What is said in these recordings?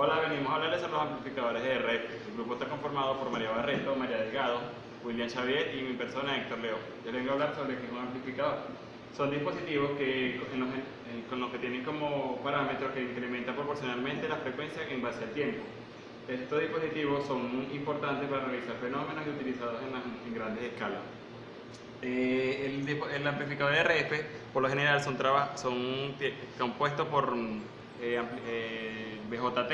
Hola, venimos a hablarles sobre los amplificadores de RF. El grupo está conformado por María Barreto, María Delgado, William Xavier y mi persona Héctor Leo. Yo les vengo a hablar sobre qué es un amplificador. Son dispositivos con los que tienen como parámetro que incrementa proporcionalmente la frecuencia en base al tiempo. Estos dispositivos son importantes para realizar fenómenos y utilizados en grandes escalas. El amplificador de RF por lo general son compuestos por BJT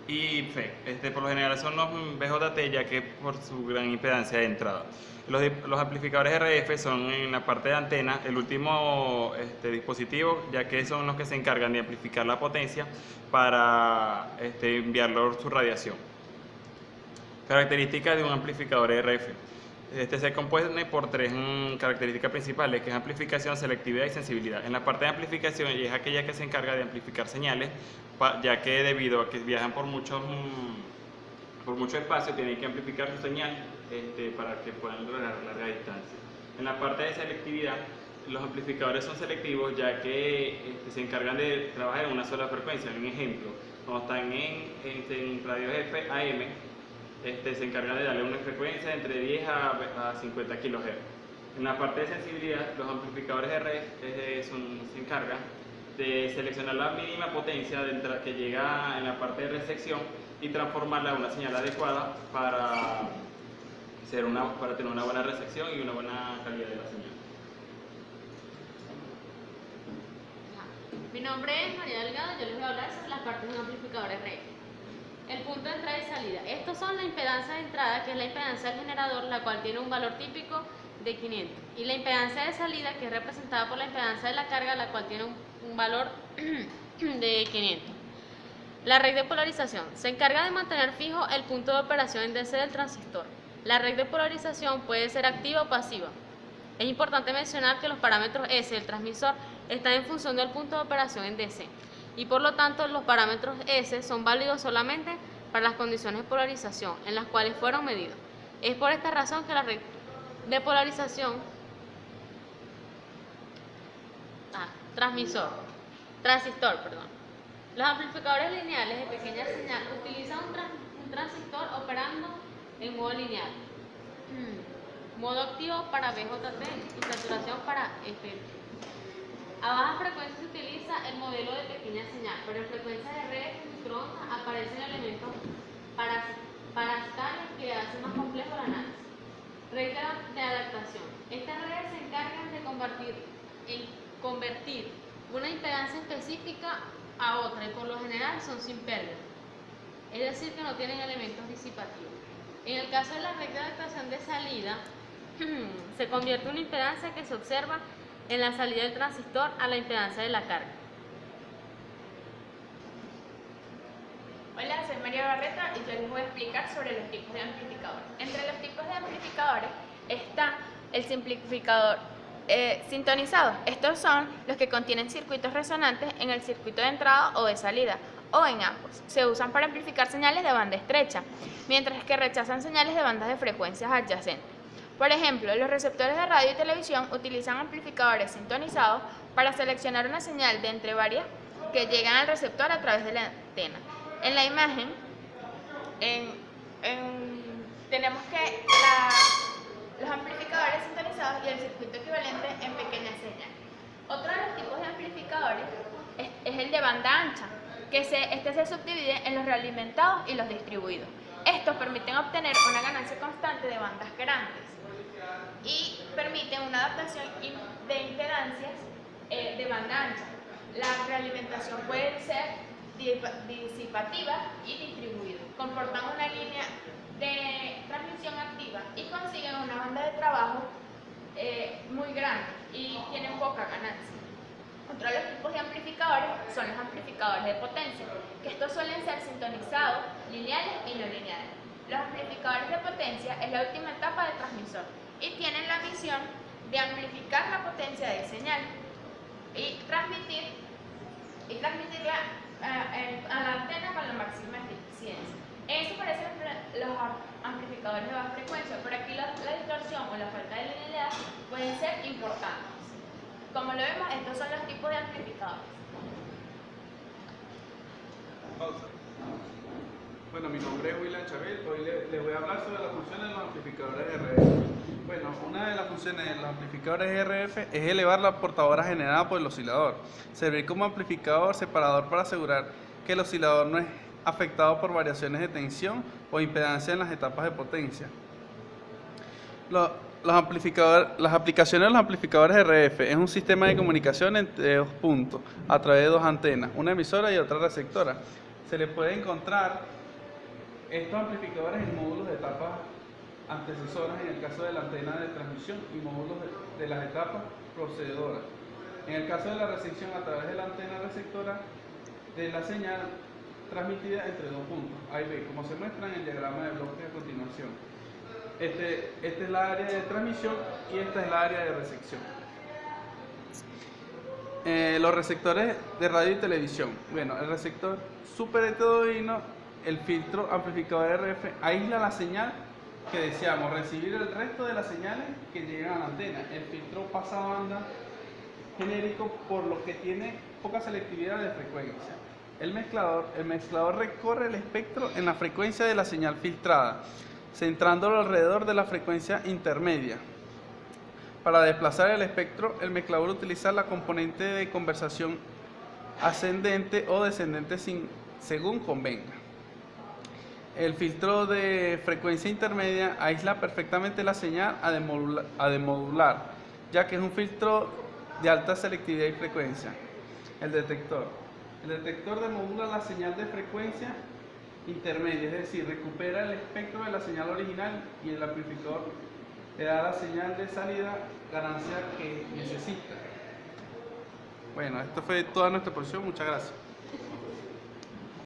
y FE. Por lo general son los BJT, ya que por su gran impedancia de entrada. Los amplificadores RF son en la parte de antena el último dispositivo, ya que son los que se encargan de amplificar la potencia para enviarlo su radiación. Características de un amplificador RF. Se compone por tres características principales, que es amplificación, selectividad y sensibilidad. En la parte de amplificación es aquella que se encarga de amplificar señales, ya que debido a que viajan por mucho espacio, tienen que amplificar su señal para que puedan lograr larga distancia. En la parte de selectividad, los amplificadores son selectivos, ya que se encargan de trabajar en una sola frecuencia. Un ejemplo, cuando están en radios FM, se encarga de darle una frecuencia entre 10 a 50 kHz. En la parte de sensibilidad, los amplificadores RF se encargan de seleccionar la mínima potencia que llega en la parte de recepción y transformarla en una señal adecuada para tener una buena recepción y una buena calidad de la señal. Mi nombre es María Delgado, yo les voy a hablar sobre las partes de un amplificador RF. El punto de entrada y salida. Estos son la impedancia de entrada, que es la impedancia del generador, la cual tiene un valor típico de 500. Y la impedancia de salida, que es representada por la impedancia de la carga, la cual tiene un valor de 500. La red de polarización. Se encarga de mantener fijo el punto de operación en DC del transistor. La red de polarización puede ser activa o pasiva. Es importante mencionar que los parámetros S del transmisor están en función del punto de operación en DC. Y por lo tanto los parámetros S son válidos solamente para las condiciones de polarización en las cuales fueron medidos. Es por esta razón que la red de polarización transistor. Los amplificadores lineales de pequeña señal utilizan un transistor operando en modo lineal, modo activo para BJT y saturación para FET. A baja frecuencia se utiliza el modelo de pequeña señal, pero en frecuencias de RF microondas aparecen elementos parasitarios que hacen más complejo el análisis. Red de adaptación. Estas redes se encargan de convertir una impedancia específica a otra y por lo general son sin pérdida, es decir que no tienen elementos disipativos. En el caso de la red de adaptación de salida, se convierte una impedancia que se observa en la salida del transistor a la impedancia de la carga. Hola, soy María Barreto y yo les voy a explicar sobre los tipos de amplificadores. Entre los tipos de amplificadores está el simplificador sintonizado. Estos son los que contienen circuitos resonantes en el circuito de entrada o de salida, o en ambos. Se usan para amplificar señales de banda estrecha, mientras que rechazan señales de bandas de frecuencias adyacentes. Por ejemplo, los receptores de radio y televisión utilizan amplificadores sintonizados para seleccionar una señal de entre varias que llegan al receptor a través de la antena. En la imagen tenemos que los amplificadores sintonizados y el circuito equivalente en pequeña señal. Otro de los tipos de amplificadores es el de banda ancha, que se subdivide en los realimentados y los distribuidos. Estos permiten obtener una ganancia constante de bandas grandes y permiten una adaptación de impedancias de banda ancha. La realimentación puede ser disipativa y distribuida. Comportan una línea de transmisión activa y consiguen una banda de trabajo muy grande y tienen poca ganancia. Otro de los tipos de amplificadores son los amplificadores de potencia, que estos suelen ser sintonizados, lineales y no lineales. Los amplificadores de potencia es la última etapa del transmisor y tienen la misión de amplificar la potencia de señal y transmitirla a la antena con la máxima eficiencia. Eso parecen los amplificadores de baja frecuencia, pero aquí la distorsión o la falta de linealidad pueden ser importantes. Como lo vemos, estos son los tipos de amplificadores. Pausa. Bueno, mi nombre es William Chabel. Hoy les voy a hablar sobre las funciones de los amplificadores RF. Bueno, una de las funciones de los amplificadores RF es elevar la portadora generada por el oscilador. Servir como amplificador separador para asegurar que el oscilador no es afectado por variaciones de tensión o impedancia en las etapas de potencia. Las aplicaciones de los amplificadores RF es un sistema de comunicación entre dos puntos a través de dos antenas, una emisora y otra receptora. Se le puede encontrar estos amplificadores en módulos de etapas antecesoras en el caso de la antena de transmisión y módulos de las etapas procededoras. En el caso de la recepción a través de la antena receptora de la señal transmitida entre dos puntos, A y B, como se muestra en el diagrama de bloques a continuación. Esta es la área de transmisión y esta es la área de recepción. Los receptores de radio y televisión. Bueno, el receptor superheteroidino, el filtro amplificador RF, aísla la señal que deseamos recibir el resto de las señales que llegan a la antena. El filtro pasa banda genérico, por lo que tiene poca selectividad de frecuencia. El mezclador recorre el espectro en la frecuencia de la señal filtrada, centrándolo alrededor de la frecuencia intermedia. Para desplazar el espectro, el mezclador utiliza la componente de conversación ascendente o descendente según convenga. El filtro de frecuencia intermedia aísla perfectamente la señal a demodular, ya que es un filtro de alta selectividad y frecuencia. El detector demodula la señal de frecuencia intermedia, es decir, recupera el espectro de la señal original y el amplificador le da la señal de salida ganancia que necesita. Bueno, esto fue toda nuestra exposición. Muchas gracias.